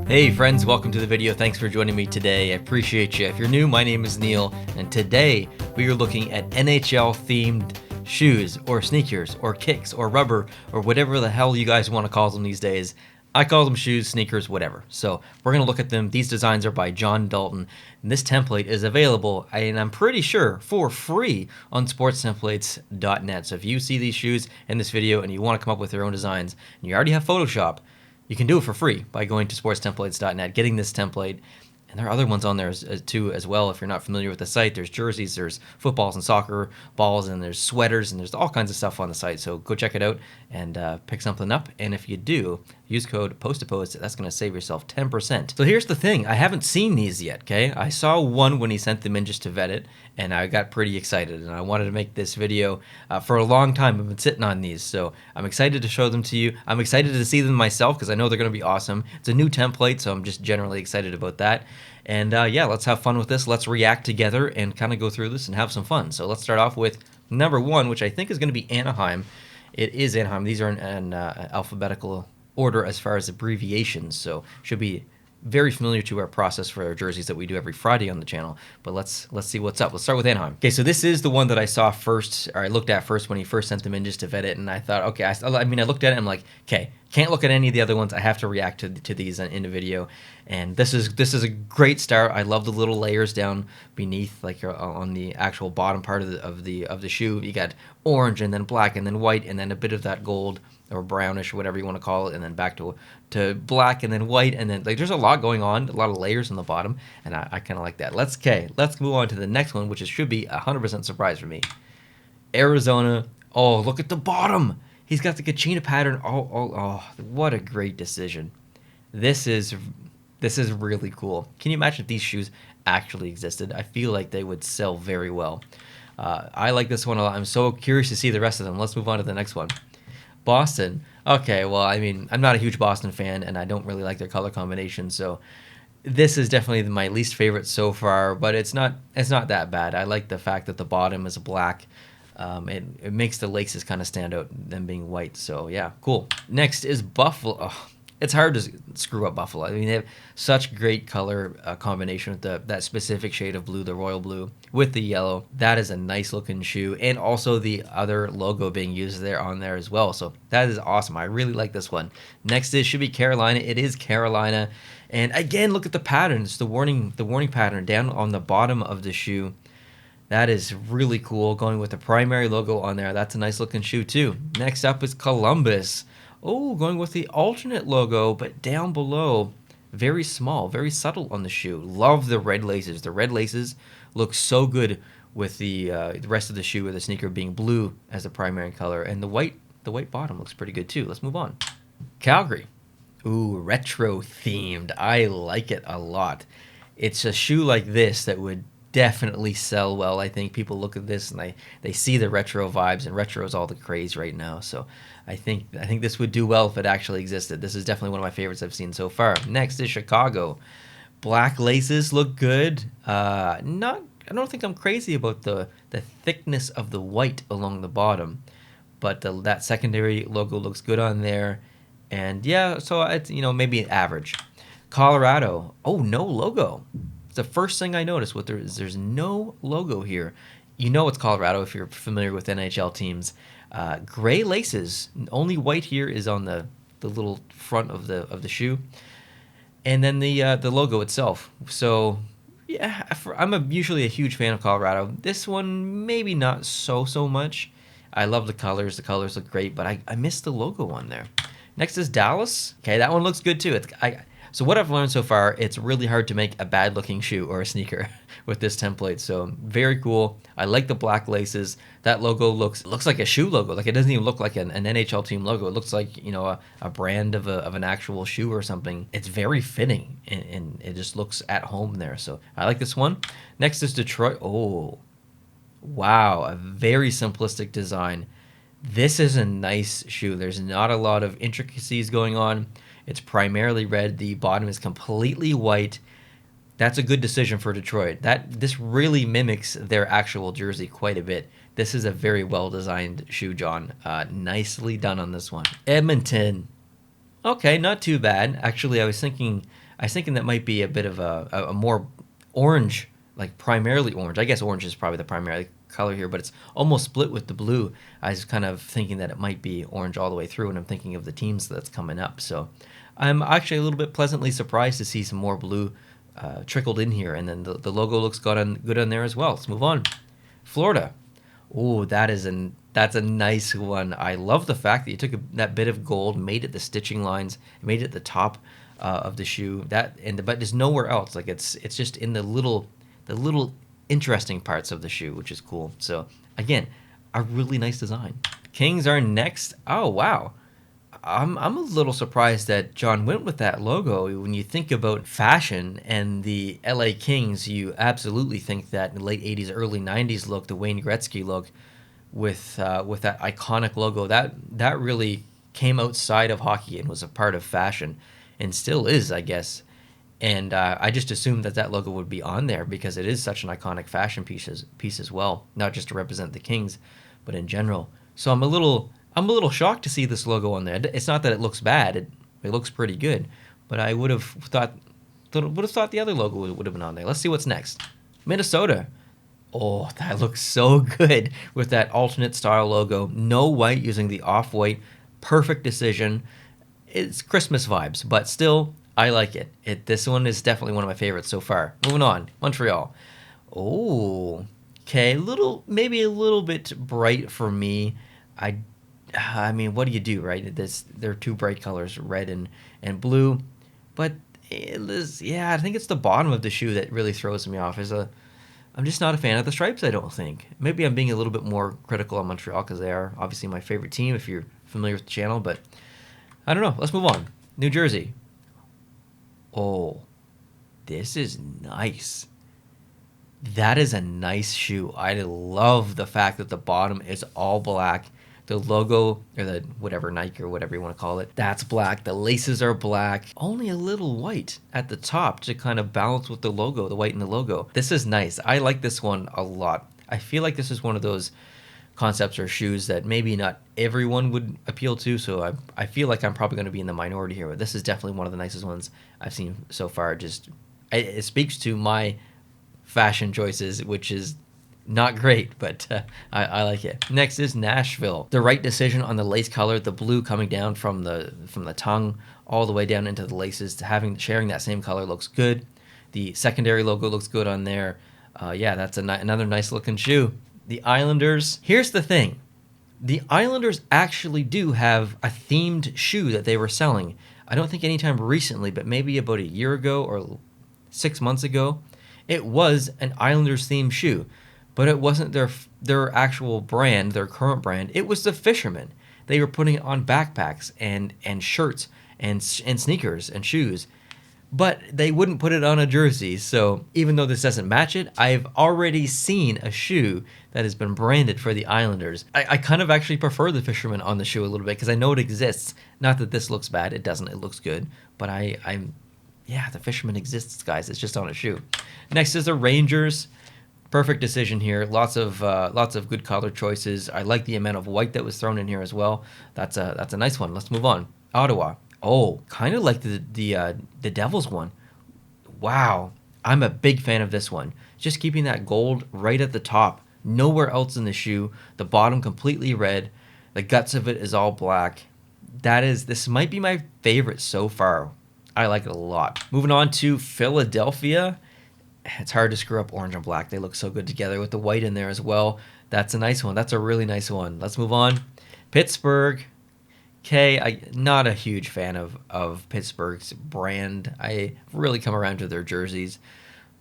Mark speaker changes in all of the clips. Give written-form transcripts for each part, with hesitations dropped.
Speaker 1: Hey friends, welcome to the video. Thanks for joining me today. I appreciate you. If you're new, my name is Neil, and today we are looking at NHL themed shoes or sneakers or kicks or rubber or whatever the hell you guys want to call them these days. I call them shoes, sneakers, whatever. So we're going to look at them. These designs are by John Dalton, and this template is available, and I'm pretty sure, for free on sportstemplates.net. So if you see these shoes in this video and you want to come up with your own designs, and you already have Photoshop, you can do it for free by going to sportstemplates.net, getting this template. And there are other ones on there too as well. If you're not familiar with the site, there's jerseys, there's footballs and soccer balls, and there's sweaters, and there's all kinds of stuff on the site. So go check it out and pick something up. And if you do, use code POST2POST. That's going to save yourself 10%. So here's the thing. I haven't seen these yet, okay? I saw one when he sent them in just to vet it, and I got pretty excited. And I wanted to make this video for a long time. I've been sitting on these, so I'm excited to show them to you. I'm excited to see them myself because I know they're going to be awesome. It's a new template, so I'm just generally excited about that. And yeah, let's have fun with this. Let's react together and kind of go through this and have some fun. So let's start off with number one, which I think is going to be Anaheim. It is Anaheim. These are in alphabetical order as far as abbreviations, so should be very familiar to our process for our jerseys that we do every Friday on the channel. But let's see what's up. Let's start with Anaheim. Okay, so this is the one that I saw first, or I looked at first when he first sent them in just to vet it, and I thought, okay, I looked at it and I'm like, okay, can't look at any of the other ones. I have to react to these in a video. And this is a great start. I love the little layers down beneath, like on the actual bottom part of the shoe. You got orange and then black and then white and then a bit of that gold or brownish, whatever you want to call it, and then back to black and then white, and then like there's a lot going on, a lot of layers on the bottom, and I kind of like that. Let's move on to the next one, which should be 100% surprise for me. Arizona. Oh, look at the bottom. He's got the Kachina pattern. Oh, what a great decision. This is really cool. Can you imagine if these shoes actually existed? I feel like they would sell very well. I like this one a lot. I'm so curious to see the rest of them. Let's move on to the next one. Boston. Okay, well, I mean, I'm not a huge Boston fan, and I don't really like their color combination, so this is definitely my least favorite so far, but it's not that bad. I like the fact that the bottom is black. It makes the laces kind of stand out, them being white, so yeah, cool. Next is Buffalo. Oh, it's hard to screw up Buffalo. I mean, they have such great color combination with that specific shade of blue, the royal blue, with the yellow. That is a nice looking shoe, and also the other logo being used on there as well. So that is awesome. I really like this one. Next should be Carolina. It is Carolina, and again, look at the patterns. The warning pattern down on the bottom of the shoe. That is really cool. Going with the primary logo on there. That's a nice looking shoe too. Next up is Columbus. Oh, going with the alternate logo, but down below, very small, very subtle on the shoe. Love the red laces. The red laces look so good with the rest of the shoe, or the sneaker being blue as the primary color, and the white bottom looks pretty good too. Let's move on. Calgary. Ooh, retro themed. I like it a lot. It's a shoe like this that would definitely sell well. I think people look at this and they see the retro vibes, and retro is all the craze right now. So I think this would do well if it actually existed. This is definitely one of my favorites I've seen so far. Next is Chicago. Black laces look good. I don't think I'm crazy about the thickness of the white along the bottom, but that secondary logo looks good on there. And yeah, so it's maybe average. Colorado. Oh, no logo. It's the first thing I noticed. There's no logo here. You know it's Colorado if you're familiar with NHL teams. Gray laces. Only white here is on the little front of the shoe, and then the logo itself. So yeah, I'm usually a huge fan of Colorado. This one maybe not so much. I love the colors. The colors look great, but I missed the logo on there. Next is Dallas. Okay, that one looks good too. So what I've learned so far, it's really hard to make a bad-looking shoe or a sneaker with this template. So very cool. I like the black laces. That logo looks like a shoe logo. Like, it doesn't even look like an NHL team logo. It looks like a brand of an actual shoe or something. It's very fitting, and it just looks at home there. So I like this one. Next is Detroit. Oh, wow, a very simplistic design. This is a nice shoe. There's not a lot of intricacies going on. It's primarily red. The bottom is completely white. That's a good decision for Detroit. This really mimics their actual jersey quite a bit. This is a very well-designed shoe, John. Nicely done on this one. Edmonton. Okay, not too bad. Actually, I was thinking I was thinking that might be a bit of a more orange, like primarily orange. I guess orange is probably the primary color here, but it's almost split with the blue. I was kind of thinking that it might be orange all the way through, and I'm thinking of the teams that's coming up. So I'm actually a little bit pleasantly surprised to see some more blue trickled in here, and then the logo looks good on there as well. Let's move on. Florida. Oh, that's a nice one. I love the fact that you took that bit of gold, made it the stitching lines, made it the top of the shoe. But there's nowhere else. Like it's just in the little interesting parts of the shoe, which is cool. So again, a really nice design. Kings are next. Oh wow. I'm a little surprised that John went with that logo. When you think about fashion and the LA Kings, you absolutely think that late 80s, early 90s look, the Wayne Gretzky look with that iconic logo, that really came outside of hockey and was a part of fashion and still is, I guess. And I just assumed that logo would be on there because it is such an iconic fashion piece as well, not just to represent the Kings, but in general. So I'm a little shocked to see this logo on there. It's not that it looks bad; it looks pretty good. But I would have thought the other logo would have been on there. Let's see what's next. Minnesota. Oh, that looks so good with that alternate style logo. No white, using the off-white. Perfect decision. It's Christmas vibes, but still, I like it. This one is definitely one of my favorites so far. Moving on, Montreal. Oh, okay, maybe a little bit bright for me. I mean, what do you do, right? They're two bright colors, red and blue, but I think it's the bottom of the shoe that really throws me off. I'm just not a fan of the stripes, I don't think. Maybe I'm being a little bit more critical on Montreal because they are obviously my favorite team if you're familiar with the channel, but I don't know. Let's move on. New Jersey. Oh, this is nice. That is a nice shoe. I love the fact that the bottom is all black. The logo, or the whatever, Nike or whatever you want to call it, that's black. The laces are black. Only a little white at the top to kind of balance with the logo, the white in the logo. This is nice. I like this one a lot. I feel like this is one of those concepts or shoes that maybe not everyone would appeal to, so I feel like I'm probably going to be in the minority here, but this is definitely one of the nicest ones I've seen so far. It speaks to my fashion choices, which is not great, but I like it. Next is Nashville. The right decision on the lace color, the blue coming down from the tongue all the way down into the laces, to sharing that same color looks good. The secondary logo looks good on there. Yeah, that's another nice looking shoe. The Islanders. Here's the thing. The Islanders actually do have a themed shoe that they were selling. I don't think anytime recently, but maybe about a year ago or 6 months ago. It was an Islanders themed shoe, but it wasn't their actual brand, their current brand. It was the Fisherman. They were putting it on backpacks and shirts and sneakers and shoes, but they wouldn't put it on a jersey. So even though this doesn't match it, I've already seen a shoe that has been branded for the Islanders. I kind of actually prefer the Fisherman on the shoe a little bit because I know it exists. Not that this looks bad. It doesn't. It looks good. But yeah, the Fisherman exists, guys. It's just on a shoe. Next is the Rangers. Perfect decision here. Lots of good color choices. I like the amount of white that was thrown in here as well. That's a nice one. Let's move on. Ottawa. Oh, kind of like the Devils one. Wow, I'm a big fan of this one. Just keeping that gold right at the top. Nowhere else in the shoe. The bottom completely red. The guts of it is all black. This might be my favorite so far. I like it a lot. Moving on to Philadelphia. It's hard to screw up orange and black. They look so good together with the white in there as well. That's a nice one. That's a really nice one. Let's move on. Pittsburgh. Okay, I'm not a huge fan of Pittsburgh's brand. I really come around to their jerseys.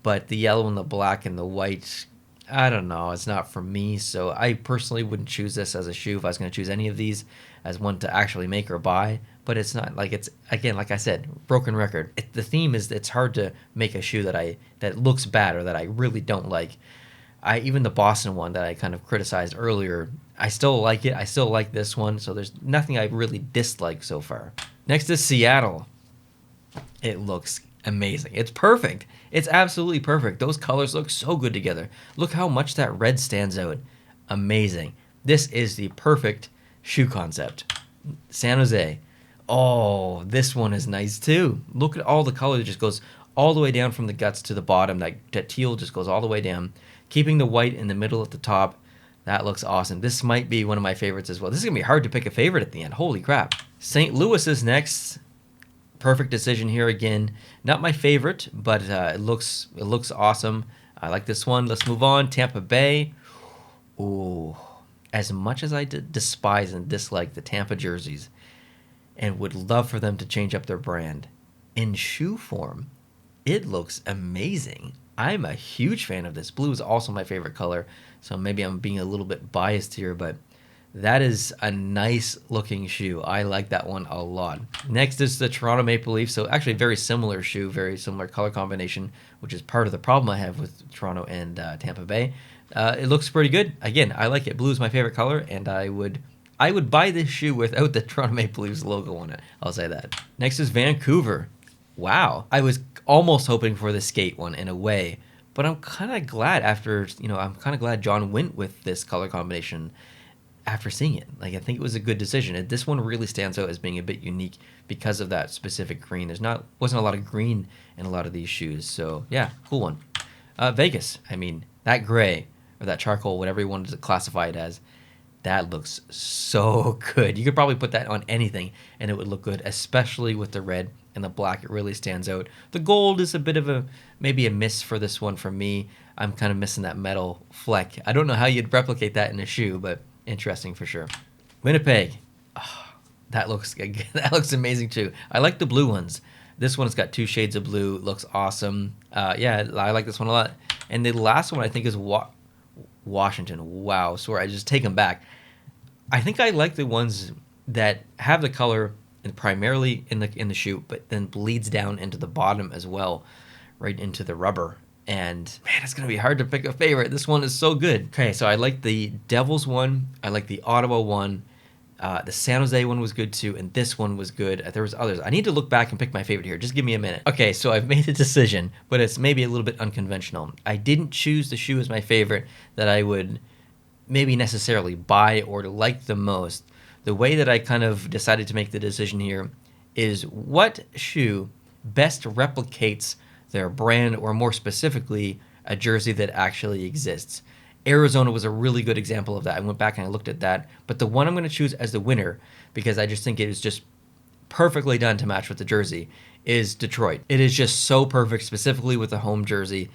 Speaker 1: But the yellow and the black and the white, I don't know. It's not for me. So I personally wouldn't choose this as a shoe if I was going to choose any of these as one to actually make or buy. But it's not like it's, again, like I said, broken record. The theme is it's hard to make a shoe that looks bad or that I really don't like. Even the Boston one that I kind of criticized earlier, I still like it. I still like this one. So there's nothing I really dislike so far. Next is Seattle. It looks amazing. It's perfect. It's absolutely perfect. Those colors look so good together. Look how much that red stands out. Amazing. This is the perfect shoe concept. San Jose. Oh, this one is nice too. Look at all the color that just goes all the way down from the guts to the bottom. That teal just goes all the way down, keeping the white in the middle at the top. That looks awesome. This might be one of my favorites as well. This is going to be hard to pick a favorite at the end. Holy crap. St. Louis is next. Perfect decision here again. Not my favorite, but it looks awesome. I like this one. Let's move on. Tampa Bay. Ooh. As much as I despise and dislike the Tampa jerseys and would love for them to change up their brand, in shoe form, it looks amazing. I'm a huge fan of this. Blue is also my favorite color, so maybe I'm being a little bit biased here, but that is a nice looking shoe. I like that one a lot. Next is the Toronto Maple Leafs. So actually very similar shoe, very similar color combination, which is part of the problem I have with Toronto and Tampa Bay. It looks pretty good. Again, I like it. Blue is my favorite color, and I would buy this shoe without the Toronto Maple Leafs logo on it. I'll say that. Next is Vancouver. Wow. I was almost hoping for the skate one in a way, but I'm kind of glad I'm kind of glad John went with this color combination after seeing it. Like, I think it was a good decision. This one really stands out as being a bit unique because of that specific green. Wasn't a lot of green in a lot of these shoes. So yeah, cool one. Vegas. I mean, that gray or that charcoal, whatever you wanted to classify it as, that looks so good. You could probably put that on anything and it would look good, especially with the red and the black. It really stands out. The gold is a bit of maybe a miss for this one for me. I'm kind of missing that metal fleck. I don't know how you'd replicate that in a shoe, but interesting for sure. Winnipeg. Oh, that looks amazing too. I like the blue ones. This one's got 2 shades of blue. Looks awesome. Yeah, I like this one a lot. And the last one I think is Washington. Wow, sorry, I just take them back. I think I like the ones that have the color primarily in the shoe, but then bleeds down into the bottom as well, right into the rubber. And man, it's gonna be hard to pick a favorite. This one is so good. Okay, so I like the Devils one. I like the Ottawa one. The San Jose one was good too, and this one was good. There was others. I need to look back and pick my favorite here. Just give me a minute. Okay, so I've made a decision, but it's maybe a little bit unconventional. I didn't choose the shoe as my favorite that I would maybe necessarily buy or like the most. The way that I kind of decided to make the decision here is what shoe best replicates their brand, or more specifically, a jersey that actually exists. Arizona was a really good example of that. I went back and I looked at that. But the one I'm going to choose as the winner, because I just think it is just perfectly done to match with the jersey, is Detroit. It is just so perfect, specifically with the home jersey.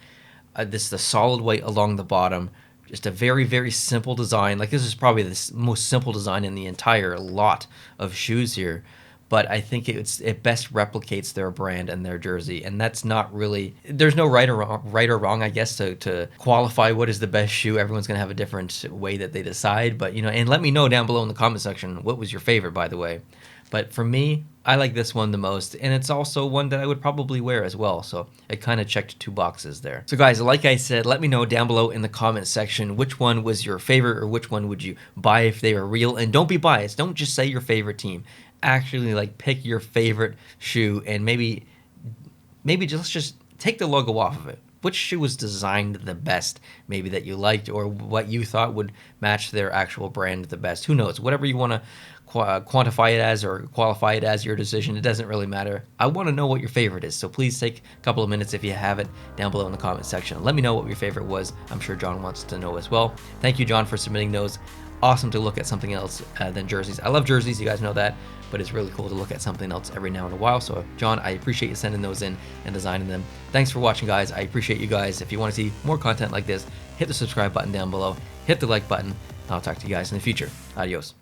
Speaker 1: This is the solid white along the bottom. Just a very, very simple design. Like, this is probably the most simple design in the entire lot of shoes here. But I think it best replicates their brand and their jersey, and that's not really. There's no right or wrong, I guess, to qualify what is the best shoe. Everyone's gonna have a different way that they decide, but and let me know down below in the comment section what was your favorite, by the way. But for me, I like this one the most, and it's also one that I would probably wear as well. So it kind of checked 2 boxes there. So guys, like I said, let me know down below in the comment section which one was your favorite, or which one would you buy if they were real. And don't be biased. Don't just say your favorite team. Actually, pick your favorite shoe, and maybe just take the logo off of it. Which shoe was designed the best, maybe, that you liked, or what you thought would match their actual brand the best. Who knows? Whatever you want to quantify it as or qualify it as, your decision. It doesn't really matter. I want to know what your favorite is, so please take a couple of minutes if you have it down below in the comment section. Let me know what your favorite was. I'm sure John wants to know as well. Thank you, John, for submitting those. Awesome to look at something else than jerseys. I love jerseys, you guys know that, but it's really cool to look at something else every now and a while. So John, I appreciate you sending those in and designing them. Thanks for watching, guys. I appreciate you guys. If you want to see more content like this, hit the subscribe button down below, hit the like button, and I'll talk to you guys in the future. Adios.